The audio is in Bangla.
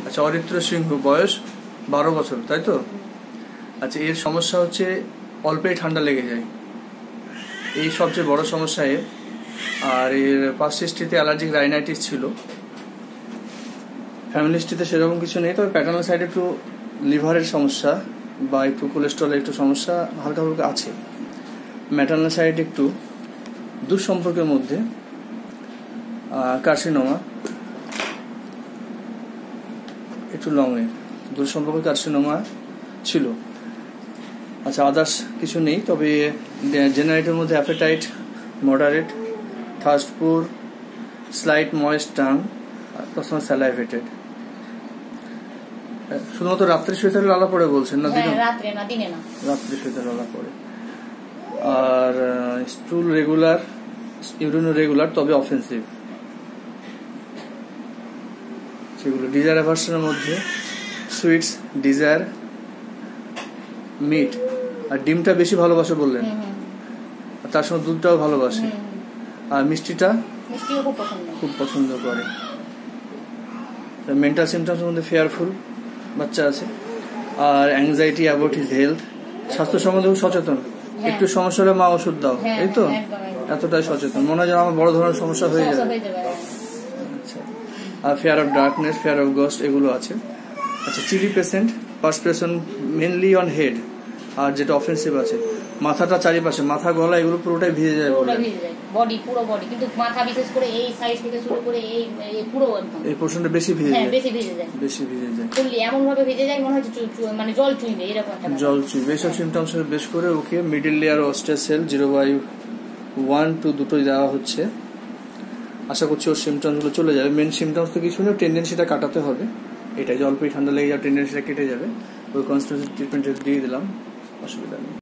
আচ্ছা, অরিত্র সিংহ, বয়স 12 বছর, তাই তো? আচ্ছা, এর সমস্যা হচ্ছে অল্পেই ঠান্ডা লেগে যায়, এই সবচেয়ে বড় সমস্যা এর। আর এর পাস্ট হিস্ট্রিতে অ্যালার্জিক রাইনাইটিস ছিল, ফ্যামিলি হিস্ট্রিতে সেরকম কিছু নেই। তবে প্যাটার্নাল সাইডে একটু লিভারের সমস্যা বা একটু কোলেস্ট্রলের একটু সমস্যা হালকা হালকা আছে। ম্যাটার্নাল সাইডে একটু দুঃসম্পর্কের মধ্যে কার্সিনোমা, একটু লংয়ে দুঃসম্পর্ক কার্সিনোমা ছিল। আচ্ছা, আদার্স কিছু নেই। তবে জেনারেটের মধ্যে appetite moderate, thirst poor, slight moist tongue, তখন স্যালাইভেটেড। শুধুমাত্র রাত্রে শুয়ে লালা পড়ে বলছেন না? রাত্রে শুয়ে লালা পড়ে। আর স্টুল রেগুলার, ইউরিনও রেগুলার, তবে অফেন্সিভ। সেগুলো ডিজায়ার অ্যাভার্সনের মধ্যে সুইটস, ডিজায়ার, মিট আর ডিমটা বেশি ভালোবাসে বললেন, তার সঙ্গে দুধটাও ভালোবাসে, আর মিষ্টিটা খুব পছন্দ করে। মেন্টাল সিমটমস মধ্যে ফেয়ারফুল, বাচ্চা আছে, আর অ্যাংজাইটি অ্যাবাউট হিজ হেলথ, স্বাস্থ্য সম্বন্ধে খুব সচেতন। একটু সমস্যা হলে মা ওষুধ দাও, এই তো এতটাই সচেতন। মনে হয় যেন আমার বড় ধরনের সমস্যা হয়ে যাবে। আচ্ছা, আর fear of darkness, fear of ghost এগুলো আছে। আচ্ছা, chilly patient, perspiration mainly on head, আর যেটা অফেন্সিভ আছে মাথাটা চারিপাশে, মাথা গলা এগুলো পুরোটাই ভিজে যায়, বডি পুরো বডি, কিন্তু মাথা বিশেষ করে এই সাইড থেকে শুরু করে এই পুরো একদম এই পোরশনটা বেশি ভিজে যায়, বেশি ভিজে যায়, বেশি ভিজে যায়, ফুললি এমন ভাবে ভিজে যায় মনে হচ্ছে মানে জল চুইবে এরকম একটা জল চুইবে। এইসব সিমটমস বেশ করে ওকে মিডল লেয়ার অস্টেসেল 0/1 to 2 দেওয়া হচ্ছে। আশা করছি ওর সিমটমস গুলো চলে যাবে। মেন সিমটমস তো কিছু নেই, টেন্ডেন্সিটা কাটাতে হবে। এটাই যে অল্পই ঠান্ডা লেগে যাবে, টেন্ডেন্সিটা কেটে যাবে। ওই কনস্টিটিউশন ট্রিটমেন্ট দিয়ে দিলাম, অসুবিধা নেই।